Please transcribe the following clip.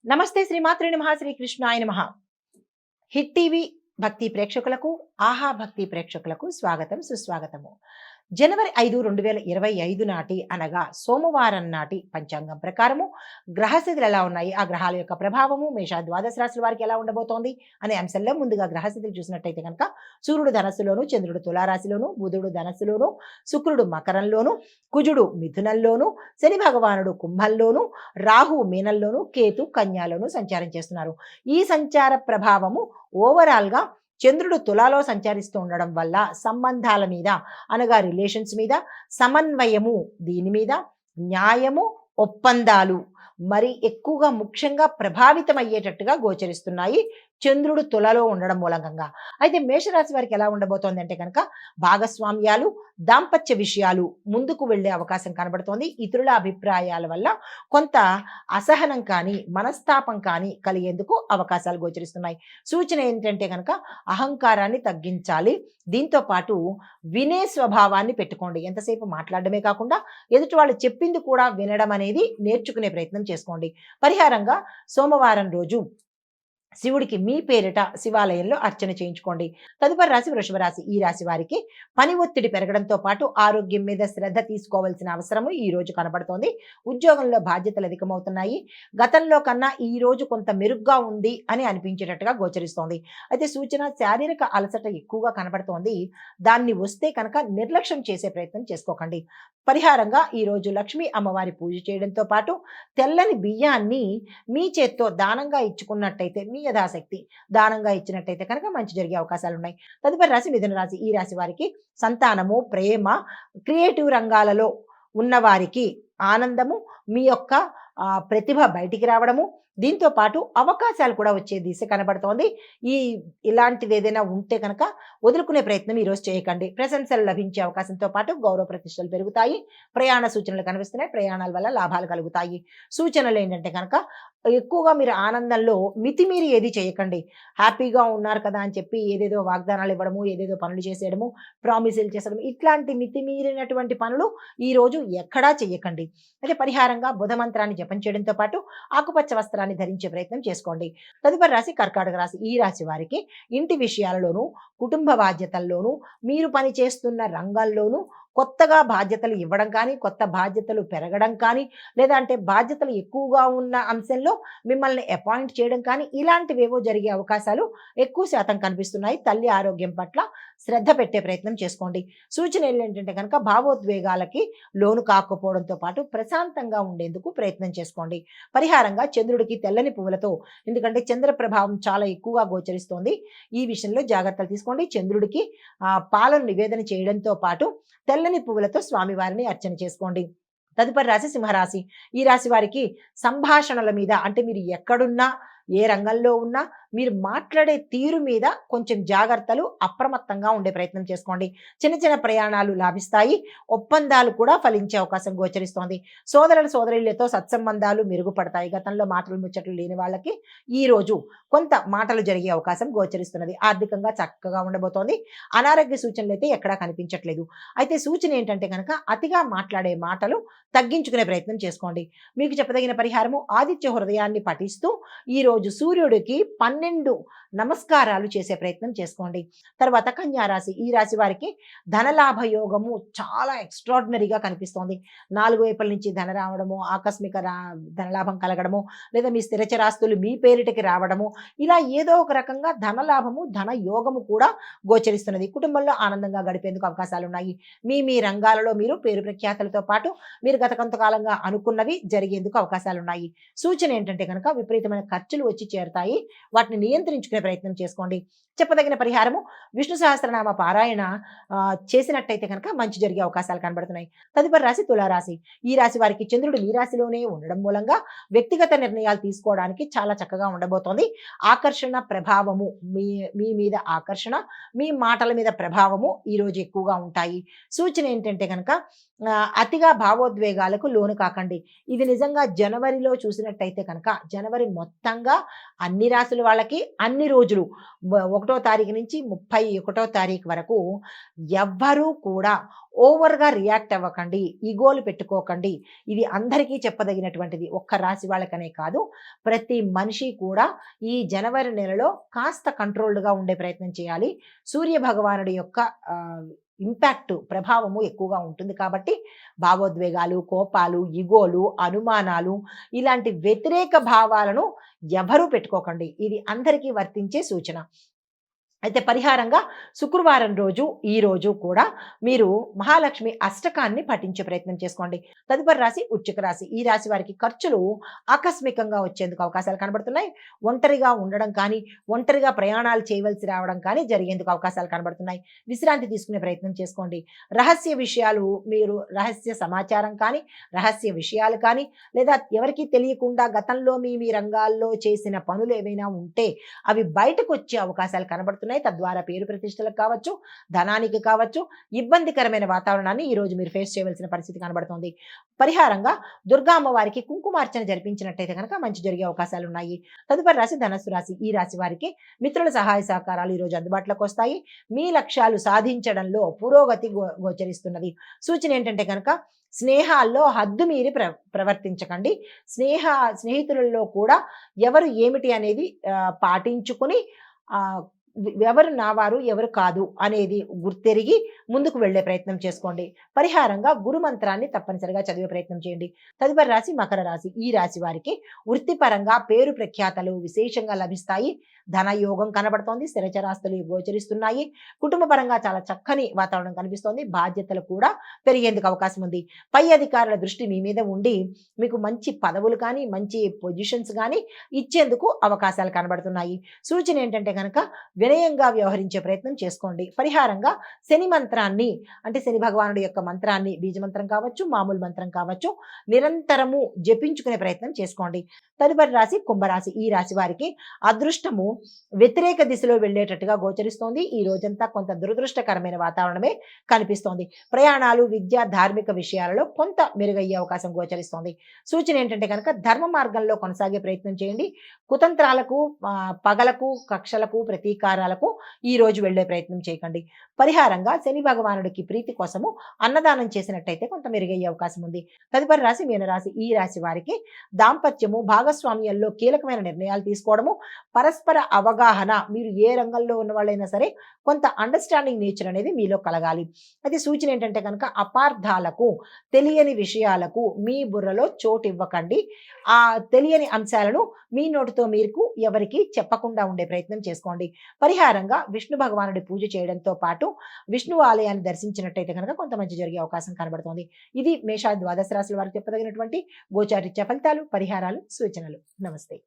నమస్తే శ్రీమాత్రే నమః శ్రీకృష్ణాయ నమః. హిట్ టీవీ భక్తి ప్రేక్షకులకు, ఆహా భక్తి ప్రేక్షకులకు స్వాగతం సుస్వాగతము. జనవరి 5, 2025 నాటి అనగా సోమవారం నాటి పంచాంగం ప్రకారము గ్రహస్థితులు ఎలా ఉన్నాయి, ఆ గ్రహాల యొక్క ప్రభావము మేష ద్వాదశ రాశుల వారికి ఎలా ఉండబోతోంది అనే అంశంలో ముందుగా గ్రహస్థితులు చూసినట్టయితే కనుక సూర్యుడు ధనస్సులోను, చంద్రుడు తులారాశిలోను, బుధుడు ధనస్సులోను, శుక్రుడు మకరంలోను, కుజుడు మిథునంలోను, శని భగవానుడు కుంభంలోను, రాహు మీనంలోను, కేతు కన్యాలోను సంచారం చేస్తున్నారు. ఈ సంచార ప్రభావము ఓవరాల్గా చంద్రుడు తులాలో సంచరిస్తూ ఉండడం వల్ల సంబంధాల మీద అనగా రిలేషన్స్ మీద, సమన్వయము దీని మీద, న్యాయము, ఒప్పందాలు మరి ఎక్కువగా ముఖ్యంగా ప్రభావితం అయ్యేటట్టుగా గోచరిస్తున్నాయి చంద్రుడు తులలో ఉండడం మూలంగా. అయితే మేషరాశి వారికి ఎలా ఉండబోతోంది అంటే కనుక భాగస్వామ్యాలు, దాంపత్య విషయాలు ముందుకు వెళ్ళే అవకాశం కనబడుతోంది. ఇతరుల అభిప్రాయాల వల్ల కొంత అసహనం కానీ, మనస్తాపం కానీ కలిగేందుకు అవకాశాలు గోచరిస్తున్నాయి. సూచన ఏంటంటే కనుక అహంకారాన్ని తగ్గించాలి. దీంతో పాటు వినే స్వభావాన్ని పెట్టుకోండి. ఎంతసేపు మాట్లాడడమే కాకుండా ఎదుటి వాళ్ళు చెప్పింది కూడా వినడం అనేది నేర్చుకునే ప్రయత్నం చేసుకోండి. పరిహారంగా సోమవారం రోజు శివుడికి మీ పేరిట శివాలయంలో అర్చన చేయించుకోండి. తదుపరి రాశి వృషభ రాశి. ఈ రాశి వారికి పని ఒత్తిడి పెరగడంతో పాటు ఆరోగ్యం మీద శ్రద్ధ తీసుకోవాల్సిన అవసరము ఈ రోజు కనబడుతోంది. ఉద్యోగంలో బాధ్యతలు అధికమవుతున్నాయి. గతంలో కన్నా ఈ రోజు కొంత మెరుగ్గా ఉంది అని అనిపించేటట్టుగా గోచరిస్తోంది. అయితే సూచన శారీరక అలసట ఎక్కువగా కనబడుతోంది. దాన్ని వస్తే కనుక నిర్లక్ష్యం చేసే ప్రయత్నం చేసుకోకండి. పరిహారంగా ఈ రోజు లక్ష్మీ అమ్మవారి పూజ చేయడంతో పాటు తెల్లని బియ్యాన్ని మీ చేత్తో దానంగా ఇచ్చుకున్నట్టయితే, మీ యథాశక్తి దానంగా ఇచ్చినట్టయితే కనుక మంచి జరిగే అవకాశాలు ఉన్నాయి. తదుపరి రాశి మిథున రాశి. ఈ రాశి వారికి సంతానము, ప్రేమ, క్రియేటివ్ రంగాలలో ఉన్నవారికి ఆనందము, మీ యొక్క ప్రతిభ బయటికి రావడము, దీంతో పాటు అవకాశాలు కూడా వచ్చే దిశ కనబడుతోంది. ఇలాంటిది ఏదైనా ఉంటే కనుక వదులుకునే ప్రయత్నం ఈరోజు చేయకండి. ప్రశంసలు లభించే అవకాశంతో పాటు గౌరవ ప్రతిష్టలు పెరుగుతాయి. ప్రయాణ సూచనలు కనిపిస్తున్నాయి. ప్రయాణాల వల్ల లాభాలు కలుగుతాయి. సూచనలు ఏంటంటే కనుక ఎక్కువగా మీరు ఆనందంలో మితిమీరి ఏది చేయకండి. హ్యాపీగా ఉన్నారు కదా అని చెప్పి ఏదేదో వాగ్దానాలు ఇవ్వడము, ఏదేదో పనులు చేసేయడము, ప్రామిసులు చేసడం, ఇట్లాంటి మితిమీరినటువంటి పనులు ఈరోజు ఎక్కడా చేయకండి. అయితే పరిహారంగా బుధ మంత్రాన్ని జపం చేయడంతో పాటు ఆకుపచ్చ వస్త్రాన్ని ధరించే ప్రయత్నం చేసుకోండి. తదుపరి రాశి కర్కాటక రాశి. ఈ రాశి వారికి ఇంటి విషయాలలోనూ, కుటుంబ బాధ్యతల్లోనూ, మీరు పని చేస్తున్న రంగాల్లోనూ కొత్తగా బాధ్యతలు ఇవ్వడం కానీ, కొత్త బాధ్యతలు పెరగడం కానీ, లేదా అంటే బాధ్యతలు ఎక్కువగా ఉన్న అంశంలో మిమ్మల్ని అపాయింట్ చేయడం కానీ, ఇలాంటివేవో జరిగే అవకాశాలు ఎక్కువ శాతం కనిపిస్తున్నాయి. తల్లి ఆరోగ్యం పట్ల శ్రద్ధ పెట్టే ప్రయత్నం చేసుకోండి. సూచనలు ఏంటంటే కనుక భావోద్వేగాలకి లోను కాకపోవడంతో పాటు ప్రశాంతంగా ఉండేందుకు ప్రయత్నం చేసుకోండి. పరిహారంగా చంద్రుడికి తెల్లని పువ్వులతో, ఎందుకంటే చంద్ర ప్రభావం చాలా ఎక్కువగా గోచరిస్తోంది, ఈ విషయంలో జాగ్రత్తలు తీసుకోండి. చంద్రుడికి పాలను నివేదన చేయడంతో పాటు తెల్లని పువ్వులతో స్వామివారిని అర్చన చేసుకోండి. తదుపరి రాశి సింహరాశి. ఈ రాశి వారికి సంభాషణల మీద, అంటే మీరు ఎక్కడున్నా, ఏ రంగంలో ఉన్నా మీరు మాట్లాడే తీరు మీద కొంచెం జాగ్రత్తలు, అప్రమత్తంగా ఉండే ప్రయత్నం చేసుకోండి. చిన్న చిన్న ప్రయాణాలు లాభిస్తాయి. ఒప్పందాలు కూడా ఫలించే అవకాశం గోచరిస్తోంది. సోదరులతో సత్సంబంధాలు మెరుగుపడతాయి. గతంలో మాటలు ముచ్చట్లు లేని వాళ్ళకి ఈ రోజు కొంత మాటలు జరిగే అవకాశం గోచరిస్తున్నది. ఆర్థికంగా చక్కగా ఉండబోతోంది. అనారోగ్య సూచనలు అయితే ఎక్కడా కనిపించట్లేదు. అయితే సూచన ఏంటంటే కనుక అతిగా మాట్లాడే మాటలు తగ్గించుకునే ప్రయత్నం చేసుకోండి. మీకు చెప్పదగిన పరిహారము ఆదిత్య హృదయాన్ని పఠిస్తూ ఈరోజు సూర్యుడికి 12 నమస్కారాలు చేసే ప్రయత్నం చేసుకోండి. తర్వాత కన్యా రాశి. ఈ రాశి వారికి ధనలాభ యోగము చాలా ఎక్స్ట్రాడినరీగా కనిపిస్తోంది. 4 వైపుల నుంచి ధన రావడము, ఆకస్మిక ధనలాభం కలగడము, లేదా మీ స్థిరచరాస్తులు మీ పేరిటకి రావడము, ఇలా ఏదో ఒక రకంగా ధనలాభము, ధన యోగము కూడా గోచరిస్తున్నది. కుటుంబంలో ఆనందంగా గడిపేందుకు అవకాశాలు ఉన్నాయి. మీ రంగాలలో మీరు పేరు ప్రఖ్యాతులతో పాటు మీరు గత కొంతకాలంగా అనుకున్నవి జరిగేందుకు అవకాశాలు ఉన్నాయి. సూచన ఏంటంటే కనుక విపరీతమైన ఖర్చులు వచ్చి చేరుతాయి. వాటిని నియంత్రించుకునే ప్రయత్నం చేసుకోండి. చెప్పదగిన పరిహారము విష్ణు సహస్రనామ పారాయణ చేసినట్టయితే కనుక మంచి జరిగే అవకాశాలు కనబడుతున్నాయి. తదుపరి రాశి తులారాశి. ఈ రాశి వారికి చంద్రుడు మీ రాశిలోనే ఉండడం మూలంగా వ్యక్తిగత నిర్ణయాలు తీసుకోవడానికి చాలా చక్కగా ఉండబోతోంది. ఆకర్షణ ప్రభావము, మీ మీద ఆకర్షణ, మీ మాటల మీద ప్రభావము ఈరోజు ఎక్కువగా ఉంటాయి. సూచన ఏంటంటే కనుక అతిగా భావోద్వేగాలకు లోను కాకండి. ఇది నిజంగా జనవరిలో చూసినట్టయితే కనుక జనవరి మొత్తంగా అన్ని రాసుల వాళ్ళకి అన్ని రోజులు 1వ తారీఖు నుంచి 31వ తారీఖు వరకు ఎవ్వరూ కూడా ఓవర్‌గా రియాక్ట్ అవ్వకండి. ఇగోలు పెట్టుకోకండి. ఇది అందరికీ చెప్పదగినటువంటిది. ఒక్క రాశి వాళ్ళకనే కాదు. ప్రతి మనిషి కూడా ఈ జనవరి నెలలో కాస్త కంట్రోల్డ్‌గా ఉండే ప్రయత్నం చేయాలి. సూర్య భగవానుడి యొక్క ప్రభావము ఎక్కువగా ఉంటుంది కాబట్టి భావోద్వేగాలు, కోపాలు, ఇగోలు, అనుమానాలు ఇలాంటి వ్యతిరేక భావాలను ఎవరూ పెట్టుకోకండి. ఇది అందరికీ వర్తించే సూచన. అయితే పరిహారంగా శుక్రవారం రోజు ఈ రోజు కూడా మీరు మహాలక్ష్మి అష్టకాన్ని పఠించే ప్రయత్నం చేసుకోండి. తదుపరి రాశి వృశ్చిక రాశి. ఈ రాశి వారికి ఖర్చులు ఆకస్మికంగా వచ్చేందుకు అవకాశాలు కనబడుతున్నాయి. ఒంటరిగా ఉండడం కానీ, ఒంటరిగా ప్రయాణాలు చేయవలసి రావడం కానీ జరిగేందుకు అవకాశాలు కనబడుతున్నాయి. విశ్రాంతి తీసుకునే ప్రయత్నం చేసుకోండి. రహస్య విషయాలు మీరు రహస్య సమాచారం కానీ, రహస్య విషయాలు కానీ లేదా ఎవరికీ తెలియకుండా గతంలో మీ మీ రంగాల్లో చేసిన పనులు ఏవైనా ఉంటే అవి బయటకు వచ్చే అవకాశాలు కనబడుతున్నాయి. తద్వారా పేరు ప్రతిష్టలకు కావచ్చు, ధనానికి కావచ్చు, ఇబ్బందికరమైన వాతావరణాన్ని ఈ రోజు మీరు ఫేస్ చేయవలసిన పరిస్థితి కనబడుతుంది. పరిహారంగా దుర్గా అమ్మవారికి కుంకుమార్చన జరిపించినట్టయితే కనుక మంచి జరిగే అవకాశాలు ఉన్నాయి. తదుపరి రాశి ధనస్సు రాశి. ఈ రాశి వారికి మిత్రుల సహాయ సహకారాలు ఈ రోజు అందుబాటులోకి వస్తాయి. మీ లక్ష్యాలు సాధించడంలో పురోగతి గోచరిస్తున్నది. సూచన ఏంటంటే కనుక స్నేహాల్లో హద్దు మీరి ప్రవర్తించకండి. స్నేహితులలో కూడా ఎవరు ఏమిటి అనేది పాటించుకుని ఎవరు నావారు ఎవరు కాదు అనేది గుర్తెరిగి ముందుకు వెళ్లే ప్రయత్నం చేసుకోండి. పరిహారంగా గురు మంత్రాన్ని తప్పనిసరిగా చదివే ప్రయత్నం చేయండి. తదుపరి రాశి మకర రాశి. ఈ రాశి వారికి వృత్తిపరంగా పేరు ప్రఖ్యాతలు విశేషంగా లభిస్తాయి. ధనయోగం కనబడుతోంది. స్థిరచరాస్తులు గోచరిస్తున్నాయి. కుటుంబ పరంగా చాలా చక్కని వాతావరణం కనిపిస్తోంది. బాధ్యతలు కూడా పెరిగేందుకు అవకాశం ఉంది. పై అధికారుల దృష్టి మీ మీద ఉండి మీకు మంచి పదవులు కానీ, మంచి పొజిషన్స్ కానీ ఇచ్చేందుకు అవకాశాలు కనబడుతున్నాయి. సూచన ఏంటంటే కనుక వినయంగా వ్యవహరించే ప్రయత్నం చేసుకోండి. పరిహారంగా శని మంత్రాన్ని అంటే శని భగవానుడి యొక్క మంత్రాన్ని బీజ మంత్రం కావచ్చు, మామూలు మంత్రం కావచ్చు నిరంతరము జపించుకునే ప్రయత్నం చేసుకోండి. తదుపరి రాశి కుంభరాశి. ఈ రాశి వారికి అదృష్టము వ్యతిరేక దిశలో వెళ్ళేటట్టుగా గోచరిస్తోంది. ఈ రోజంతా కొంత దురదృష్టకరమైన వాతావరణమే కనిపిస్తోంది. ప్రయాణాలు, విద్య, ధార్మిక విషయాలలో కొంత మెరుగయ్యే అవకాశం గోచరిస్తోంది. సూచన ఏంటంటే కనుక ధర్మ మార్గంలో కొనసాగే ప్రయత్నం చేయండి. కుతంత్రాలకు, పగలకు, కక్షలకు, ప్రతీకారాలకు ఈ రోజు వెళ్లే ప్రయత్నం చేయకండి. పరిహారంగా శని భగవానుడికి ప్రీతి కోసము అన్నదానం చేసినట్టయితే కొంత మెరుగయ్యే అవకాశం ఉంది. తదుపరి రాశి మీనరాశి. ఈ రాశి వారికి దాంపత్యము, భాగస్వామ్యంలో కీలకమైన నిర్ణయాలు తీసుకోవడము, పరస్పర అవగాహన, మీరు ఏ రంగంలో ఉన్న వాళ్ళైనా సరే కొంత అండర్స్టాండింగ్ నేచర్ అనేది మీలో కలగాలి. అయితే సూచన ఏంటంటే కనుక అపార్థాలకు, తెలియని విషయాలకు మీ బుర్రలో చోటు ఇవ్వకండి. ఆ తెలియని అంశాలను మీ నోటితో మీకు ఎవరికి చెప్పకుండా ఉండే ప్రయత్నం చేసుకోండి. పరిహారంగా విష్ణు భగవానుడి పూజ చేయడంతో పాటు విష్ణు ఆలయాన్ని దర్శించినట్టయితే కనుక కొంత మంచి జరిగే అవకాశం కనబడుతోంది. ఇది మేష ద్వాదశ రాశుల వారికి చెప్పదగినటువంటి గోచారిత్య ఫలితాలు, పరిహారాలు, సూచనలు. నమస్తే.